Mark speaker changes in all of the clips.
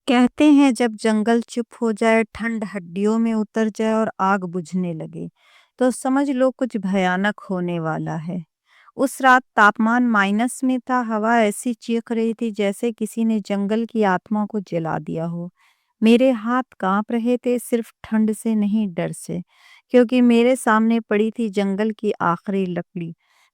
Speaker 1: کہتے ہیں جب جنگل چپ ہو جائے، ٹھنڈ ہڈیوں میں اتر جائے اور آگ بجھنے لگے تو سمجھ لو کچھ بھیانک ہونے والا ہے۔ اس رات تاپمان مائنس میں تھا، ہوا ایسی چیخ رہی تھی جیسے کسی نے جنگل کی آتما کو جلا دیا ہو۔ میرے ہاتھ کانپ رہے تھے، صرف ٹھنڈ سے نہیں، ڈر سے، کیونکہ میرے سامنے پڑی تھی جنگل کی آخری لکڑی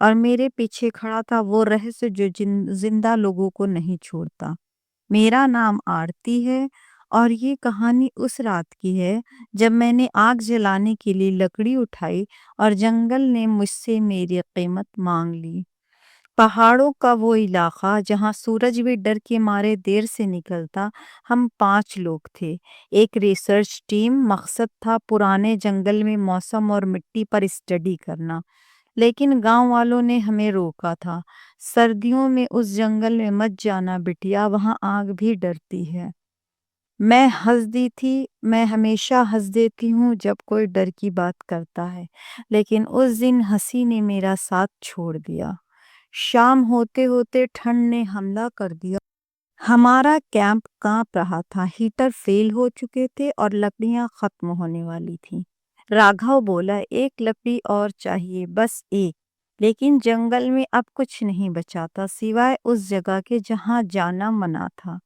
Speaker 1: اور میرے پیچھے کھڑا تھا وہ رہس جو زندہ لوگوں کو نہیں چھوڑتا۔ میرا نام آرتی ہے اور یہ کہانی اس رات کی ہے جب میں نے آگ جلانے کے لیے لکڑی اٹھائی اور جنگل نے مجھ سے میری قیمت مانگ لی۔ پہاڑوں کا وہ علاقہ جہاں سورج بھی ڈر کے مارے دیر سے نکلتا۔ ہم 5 لوگ تھے، ایک ریسرچ ٹیم، مقصد تھا پرانے جنگل میں موسم اور مٹی پر اسٹڈی کرنا۔ لیکن گاؤں والوں نے ہمیں روکا تھا۔ سردیوں میں اس جنگل میں مت جانا بٹیا، وہاں آگ بھی ڈرتی ہے۔ میں ہنس دی تھی، میں ہمیشہ ہنس دیتی ہوں جب کوئی ڈر کی بات کرتا ہے، لیکن اس دن ہنسی نے میرا ساتھ چھوڑ دیا۔ شام ہوتے ہوتے ٹھنڈ نے حملہ کر دیا۔ ہمارا کیمپ کانپ رہا تھا، ہیٹر فیل ہو چکے تھے اور لکڑیاں ختم ہونے والی تھیں۔ راگھو بولا، ایک لکڑی اور چاہیے، بس ایک۔ لیکن جنگل میں اب کچھ نہیں بچا تھا سوائے اس جگہ کے جہاں جانا منع تھا۔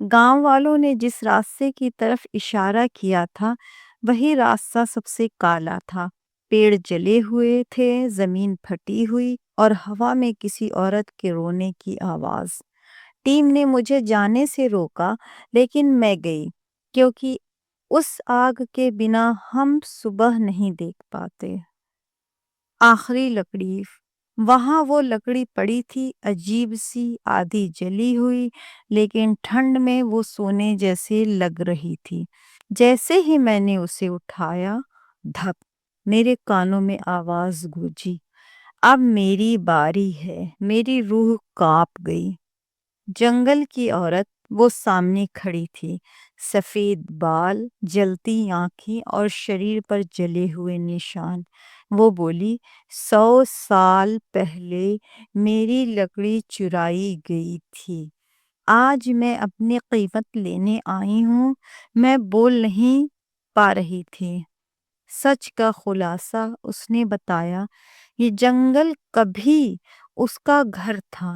Speaker 1: گاؤں والوں نے جس راستے کی طرف اشارہ کیا تھا وہی راستہ سب سے کالا تھا۔ پیڑ جلے ہوئے تھے، زمین پھٹی ہوئی اور ہوا میں کسی عورت کے رونے کی آواز۔ ٹیم نے مجھے جانے سے روکا لیکن میں گئی، کیونکہ اس آگ کے بنا ہم صبح نہیں دیکھ پاتے۔ آخری لکڑی، وہاں وہ لکڑی پڑی تھی، عجیب سی، آدھی جلی ہوئی، لیکن ٹھنڈ میں وہ سونے جیسے لگ رہی تھی۔ جیسے ہی میں نے اسے اٹھایا، دھپ، میرے کانوں میں آواز گونجی، اب میری باری ہے۔ میری روح کانپ گئی۔ جنگل کی عورت وہ سامنے کھڑی تھی، سفید بال، جلتی آنکھیں اور شریر پر جلے ہوئے نشان۔ وہ بولی، 100 سال پہلے میری لکڑی چرائی گئی تھی، آج میں اپنی قیمت لینے آئی ہوں۔ میں بول نہیں پا رہی تھی۔ سچ کا خلاصہ اس نے بتایا، یہ جنگل کبھی اس کا گھر تھا۔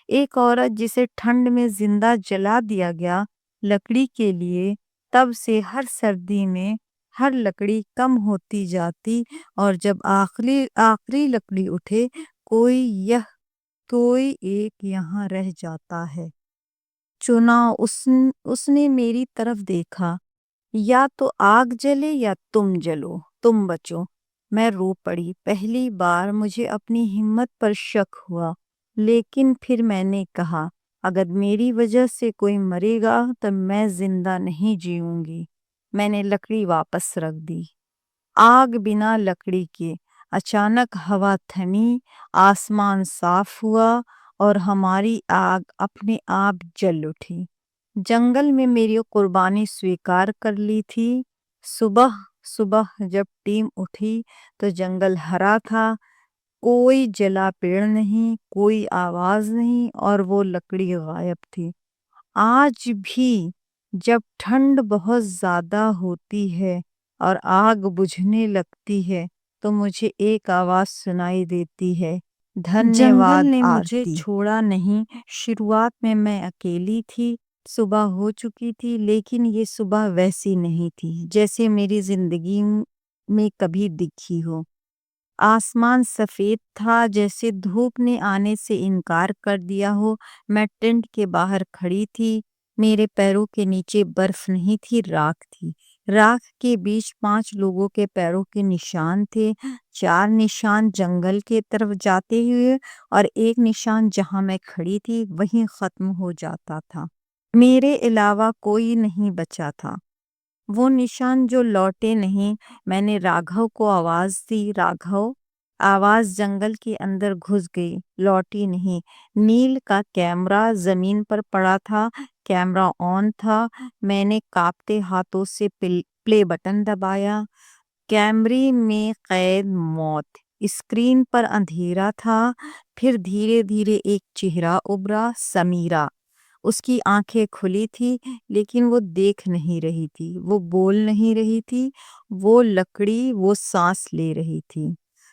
Speaker 1: ایک عورت جسے ٹھنڈ میں زندہ جلا دیا گیا لکڑی کے لیے، تب سے ہر سردی میں ہر لکڑی کم ہوتی جاتی اور جب آخری لکڑی اٹھے کوئی ایک یہاں رہ جاتا ہے۔ چناؤ، اس نے میری طرف دیکھا، یا تو آگ جلے یا تم جلو، تم بچو۔ میں رو پڑی۔ پہلی بار مجھے اپنی ہمت پر شک ہوا، لیکن پھر میں نے کہا، اگر میری وجہ سے کوئی مرے گا تو میں زندہ نہیں جیوں گی۔ میں نے لکڑی واپس رکھ دی۔ آگ بنا لکڑی کے۔ اچانک ہوا تھمی، آسمان صاف ہوا اور ہماری آگ اپنے آپ جل اٹھی۔ جنگل میں میری قربانی سویکار کر لی تھی۔ صبح جب ٹیم اٹھی تو جنگل ہرا تھا، کوئی جلا پیڑ نہیں، کوئی آواز نہیں، اور وہ لکڑی غائب تھی۔ آج بھی جب ٹھنڈ بہت زیادہ ہوتی ہے اور آگ بجھنے لگتی ہے تو مجھے ایک آواز سنائی دیتی ہے، دھنیہ واد آرتی۔ جنگل نے مجھے چھوڑا نہیں۔ شروعات میں اکیلی تھی، صبح ہو چکی تھی، لیکن یہ صبح ویسی نہیں تھی جیسے میری زندگی میں کبھی دکھی ہو۔ آسمان سفید تھا، جیسے دھوپ نے آنے سے انکار کر دیا ہو۔ میں ٹینٹ کے باہر کھڑی تھی، میرے پیروں کے نیچے برف نہیں تھی، راکھ تھی۔ راکھ کے بیچ 5 لوگوں کے پیروں کے نشان تھے، 4 نشان جنگل کے طرف جاتے ہوئے اور ایک نشان جہاں میں کھڑی تھی وہیں ختم ہو جاتا تھا۔ میرے علاوہ کوئی نہیں بچا تھا۔ وہ نشان جو لوٹے نہیں۔ میں نے راگھو کو آواز دی، راگھو۔ آواز جنگل کے اندر گھس گئی، لوٹی نہیں۔ نیل کا کیمرہ زمین پر پڑا تھا، کیمرہ آن تھا۔ میں نے کانپتے ہاتھوں سے پلے بٹن دبایا۔ کیمرے میں قید موت، اسکرین پر اندھیرا تھا۔ پھر دھیرے دھیرے ایک چہرہ ابھرا، سمیرہ۔ اس کی آنکھیں کھلی تھی لیکن وہ دیکھ نہیں رہی تھی، وہ بول نہیں رہی تھی، وہ لکڑی وہ سانس لے رہی تھی۔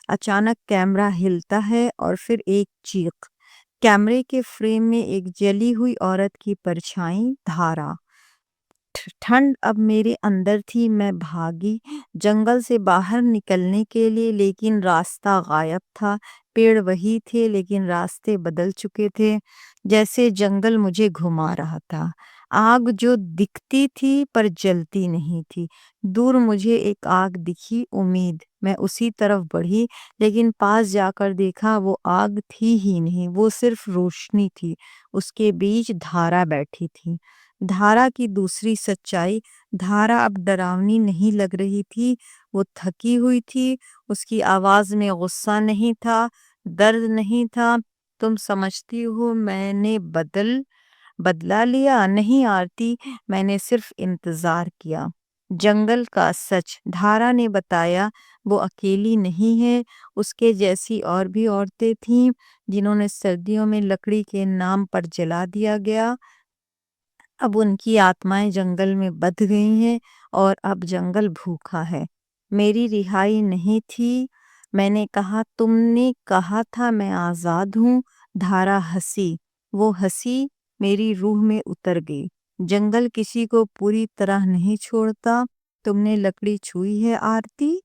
Speaker 1: اچانک کیمرہ ہلتا ہے اور پھر ایک چیخ، کیمرے کے فریم میں ایک جلی ہوئی عورت کی پرچھائی، دھارا۔ ٹھنڈ اب میرے اندر تھی، میں بھاگی جنگل سے باہر نکلنے کے لیے، لیکن راستہ غائب تھا۔ پیڑ وہی تھے لیکن راستے بدل چکے تھے، جیسے جنگل مجھے گھما رہا تھا۔ آگ جو دکھتی تھی پر جلتی نہیں تھی۔ دور مجھے ایک آگ دکھی، امید۔ میں اسی طرف بڑھی لیکن پاس جا کر دیکھا وہ آگ تھی ہی نہیں، وہ صرف روشنی تھی۔ اس کے بیچ دھارا بیٹھی تھی۔ دھارا کی دوسری سچائی، دھارا اب ڈراؤنی نہیں لگ رہی تھی، وہ تھکی ہوئی تھی۔ اس کی آواز میں غصہ نہیں تھا، درد نہیں تھا۔ تم سمجھتی ہو میں نے بدلا لیا؟ نہیں آرتی، میں نے صرف انتظار کیا۔ جنگل کا سچ، دھارا نے بتایا، وہ اکیلی نہیں ہے، اس کے جیسی اور بھی عورتیں تھیں جنہوں نے سردیوں میں لکڑی کے نام پر جلا دیا گیا۔ اب ان کی آتمائیں جنگل میں بدھ گئی ہیں اور اب جنگل بھوکا ہے۔ میری رہائی نہیں تھی۔ میں نے کہا، تم نے کہا تھا میں آزاد ہوں۔ دھارا ہنسی، وہ ہنسی میری روح میں اتر گئی۔ جنگل کسی کو پوری طرح نہیں چھوڑتا۔ تم نے لکڑی چھوئی ہے آرتی؟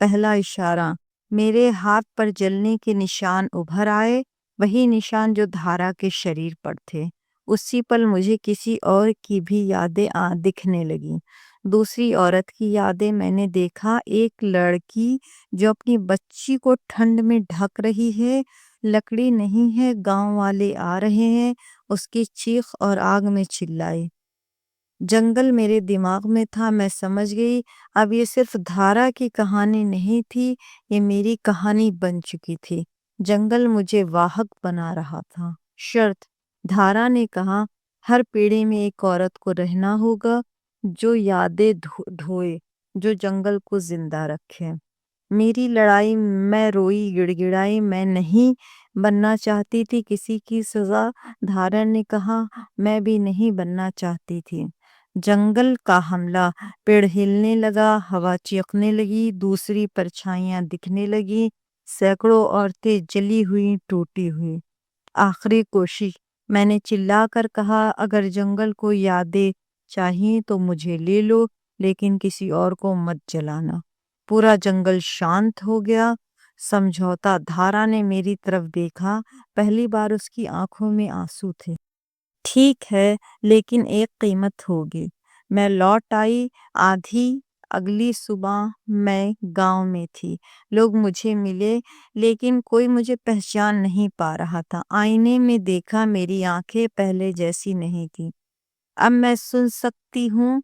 Speaker 1: پہلا اشارہ، میرے ہاتھ پر جلنے کے نشان ابھر آئے، وہی نشان جو دھارا کے شریر پر تھے۔ اسی پل مجھے کسی اور کی بھی یادیں دکھنے لگیں، دوسری عورت کی یادیں۔ میں نے دیکھا ایک لڑکی جو اپنی بچی کو ٹھنڈ میں ڈھک رہی ہے، لکڑی نہیں ہے، گاؤں والے آ رہے ہیں۔ اس کی چیخ اور آگ میں چلائی۔ جنگل میرے دماغ میں تھا، میں سمجھ گئی اب یہ صرف دھارا کی کہانی نہیں تھی، یہ میری کہانی بن چکی تھی۔ جنگل مجھے واہک بنا رہا تھا۔ شرط، دھارا نے کہا، ہر پیڑھی میں ایک عورت کو رہنا ہوگا جو یادیں ڈھوئے، جو جنگل کو زندہ رکھے۔ میری لڑائی، میں روئی گڑ گڑائی، میں نہیں بننا چاہتی تھی کسی کی سزا۔ دھارا نے کہا، میں بھی نہیں بننا چاہتی تھی۔ جنگل کا حملہ، پیڑ ہلنے لگا، ہوا چیخنے لگی، دوسری پرچھائیاں دکھنے لگی، سینکڑوں عورتیں جلی ہوئی، ٹوٹی ہوئی۔ آخری کوشش، میں نے چلا کر کہا، اگر جنگل کو یادیں چاہیے تو مجھے لے لو، لیکن کسی اور کو مت جلانا۔ پورا جنگل شانت ہو گیا۔ سمجھوتا، دھارا نے میری طرف دیکھا، پہلی بار اس کی آنکھوں میں آنسو تھے۔ ٹھیک ہے، لیکن ایک قیمت ہوگی۔ میں لوٹ آئی۔ آدھی اگلی صبح میں گاؤں میں تھی، لوگ مجھے ملے لیکن کوئی مجھے پہچان نہیں پا رہا تھا۔ آئینے میں دیکھا، میری آنکھیں پہلے جیسی نہیں تھی۔ اب میں سن سکتی ہوں،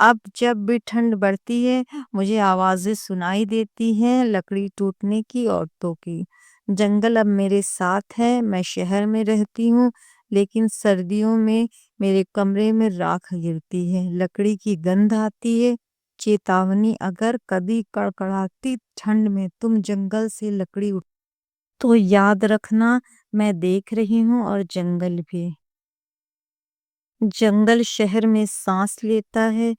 Speaker 1: اب جب بھی ٹھنڈ بڑھتی ہے مجھے آوازیں سنائی دیتی ہیں، لکڑی ٹوٹنے کی، عورتوں کی۔ جنگل اب میرے ساتھ ہے۔ میں شہر میں رہتی ہوں لیکن سردیوں میں میرے کمرے میں راکھ گرتی ہے، لکڑی کی گندھ آتی ہے۔ چیتاونی، اگر کبھی کڑکڑاتی ٹھنڈ میں تم جنگل سے لکڑی تو یاد رکھنا میں دیکھ رہی ہوں، اور جنگل بھی۔ جنگل شہر میں سانس لیتا ہے،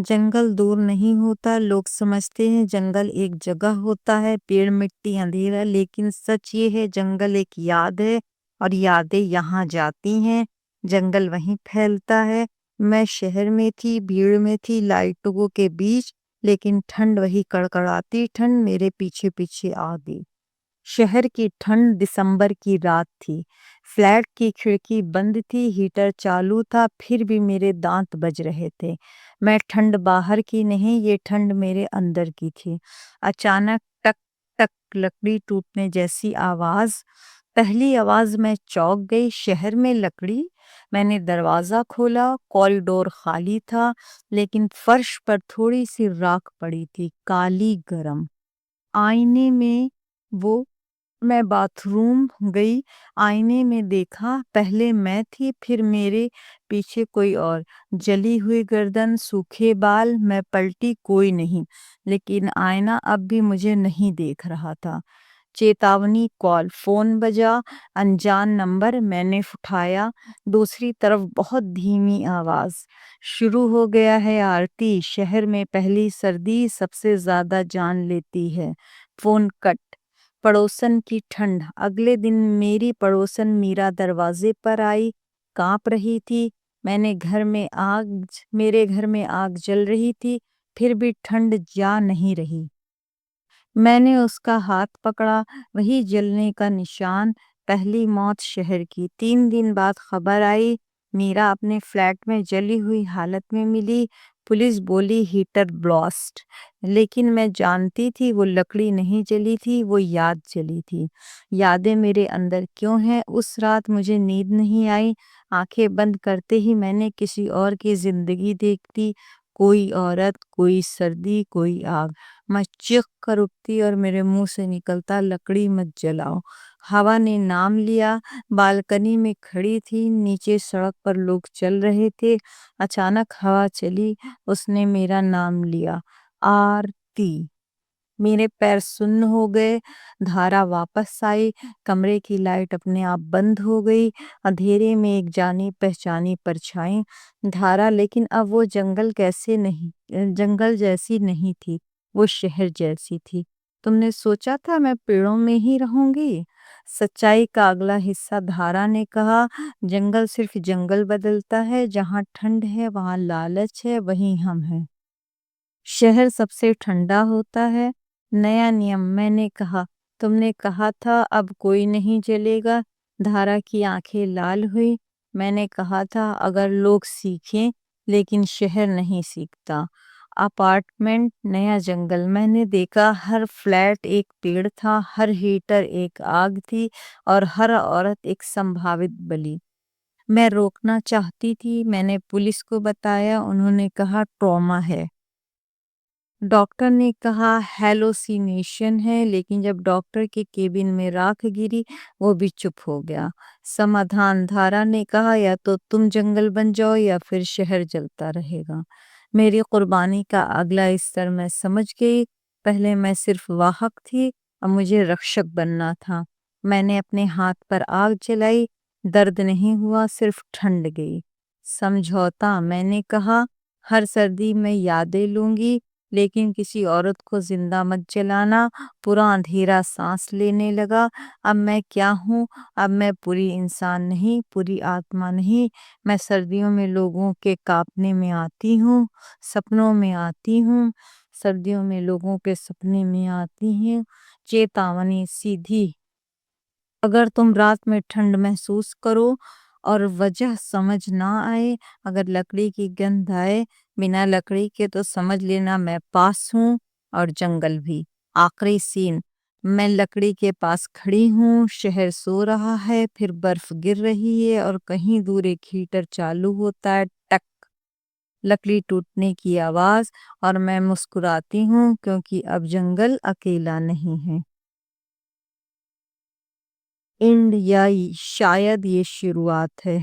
Speaker 1: جنگل دور نہیں ہوتا۔ لوگ سمجھتے ہیں جنگل ایک جگہ ہوتا ہے، پیڑ، مٹی، اندھیرا، لیکن سچ یہ ہے جنگل ایک یاد ہے، اور یادیں یہاں جاتی ہیں، جنگل وہیں پھیلتا ہے۔ میں شہر میں تھی، بھیڑ میں تھی، لائٹوں کے بیچ، لیکن ٹھنڈ، وہی کڑکڑاتی ٹھنڈ میرے پیچھے پیچھے آ گئی۔ شہر کی ٹھنڈ دسمبر کی رات تھی، فلیٹ کی کھڑکی بند تھی، ہیٹر چالو تھا، پھر بھی میرے دانت بج رہے تھے۔ میں ٹھنڈ باہر کی نہیں، یہ ٹھنڈ میرے اندر کی تھی۔ اچانک ٹک ٹک لکڑی ٹوٹنے جیسی آواز، پہلی آواز، میں چونک گئی۔ شہر میں لکڑی؟ میں نے دروازہ کھولا، کوریڈور خالی تھا، لیکن فرش پر تھوڑی سی راکھ پڑی تھی، کالی گرم۔ آئینے میں وہ، میں باتھ روم گئی، آئینے میں دیکھا، پہلے میں تھی، پھر میرے پیچھے کوئی اور، جلی ہوئی گردن، سوکھے بال۔ میں پلٹی، کوئی نہیں، لیکن آئینہ اب بھی مجھے نہیں دیکھ رہا تھا۔ چیتاونی کال، فون بجا، انجان نمبر، میں نے اٹھایا، دوسری طرف بہت دھیمی آواز: شروع ہو گیا ہے آرتی، شہر میں پہلی سردی سب سے زیادہ جان لیتی ہے۔ فون کٹ۔ پڑوسن کی ٹھنڈ۔ اگلے دن میری پڑوسن میرا دروازے پر آئی، کانپ رہی تھی۔ میرے گھر میں آگ جل رہی تھی، پھر بھی ٹھنڈ جا نہیں رہی۔ میں نے اس کا ہاتھ پکڑا، وہی جلنے کا نشان، پہلی موت شہر کی۔ 3 دن بعد خبر آئی، میرا اپنے فلیٹ میں جلی ہوئی حالت میں ملی۔ پولیس بولی ہیٹر بلاسٹ، لیکن میں جانتی تھی وہ لکڑی نہیں جلی تھی، وہ یاد جلی تھی۔ یادیں میرے اندر کیوں ہیں؟ اس رات مجھے نیند نہیں آئی، آنکھیں بند کرتے ہی میں نے کسی اور کی زندگی دیکھتی، کوئی عورت، کوئی سردی، کوئی آگ۔ میں چیخ کر اٹھتی اور میرے منہ سے نکلتا، لکڑی مت جلاؤ۔ ہوا نے نام لیا، بالکنی میں کھڑی تھی، نیچے سڑک پر لوگ چل رہے تھے۔ اچانک ہوا چلی، اس نے میرا نام لیا، آرتی۔ میرے پیر سن ہو گئے، دھارا واپس آئی، کمرے کی لائٹ اپنے آپ بند ہو گئی، اندھیرے میں ایک جانی پہچانی پرچھائی، دھارا۔ لیکن اب وہ جنگل جیسی نہیں تھی، وہ شہر جیسی تھی۔ تم نے سوچا تھا میں پیڑوں میں ہی رہوں گی؟ سچائی کا اگلا حصہ۔ دھارا نے کہا، جنگل صرف جنگل بدلتا ہے، جہاں ٹھنڈ ہے وہاں لالچ ہے، وہیں ہم ہیں۔ شہر سب سے ٹھنڈا ہوتا ہے۔ نیا نیم۔ میں نے کہا، تم نے کہا تھا اب کوئی نہیں جلے گا۔ دھارا کی آنکھیں لال ہوئی۔ میں نے کہا تھا اگر لوگ سیکھیں، لیکن شہر نہیں سیکھتا۔ اپارٹمنٹ، نیا جنگل۔ میں نے دیکھا ہر فلیٹ ایک پیڑ تھا، ہر ہیٹر ایک آگ تھی، اور ہر عورت ایک سمبھاوت بلی۔ میں روکنا چاہتی تھی، میں نے پولیس کو بتایا، انہوں نے کہا ٹراما ہے۔ ڈاکٹر نے کہا ہیلوسینیشن ہے، لیکن جب ڈاکٹر کے کیبن میں راکھ گری، وہ بھی چپ ہو گیا۔ سمادھان۔ دھارا نے کہا، یا تو تم جنگل بن جاؤ یا پھر شہر جلتا رہے گا۔ میری قربانی کا اگلا استر میں سمجھ گئی۔ پہلے میں صرف واہک تھی، اب مجھے رکشک بننا تھا۔ میں نے اپنے ہاتھ پر آگ جلائی، درد نہیں ہوا، صرف ٹھنڈ گئی۔ سمجھوتا۔ میں نے کہا، ہر سردی میں یادیں لوں گی، لیکن کسی عورت کو زندہ مت جلانا۔ پورا اندھیرا سانس لینے لگا۔ اب میں کیا ہوں؟ اب میں پوری انسان نہیں، پوری آتما نہیں۔ میں سردیوں میں لوگوں کے کانپنے میں آتی ہوں، سپنوں میں آتی ہوں، سردیوں میں لوگوں کے سپنے میں آتی ہوں۔ چیتاونی سیدھی۔ اگر تم رات میں ٹھنڈ محسوس کرو اور وجہ سمجھ نہ آئے، اگر لکڑی کی گندھ آئے بنا لکڑی کے، تو سمجھ لینا میں پاس ہوں، اور جنگل بھی۔ آخری سین۔ میں لکڑی کے پاس کھڑی ہوں، شہر سو رہا ہے، پھر برف گر رہی ہے، اور کہیں دور ایک ہیٹر چالو ہوتا ہے، ٹک، لکڑی ٹوٹنے کی آواز، اور میں مسکراتی ہوں، کیونکہ اب جنگل اکیلا نہیں ہے۔ اینڈ، یا شاید یہ شروعات ہے۔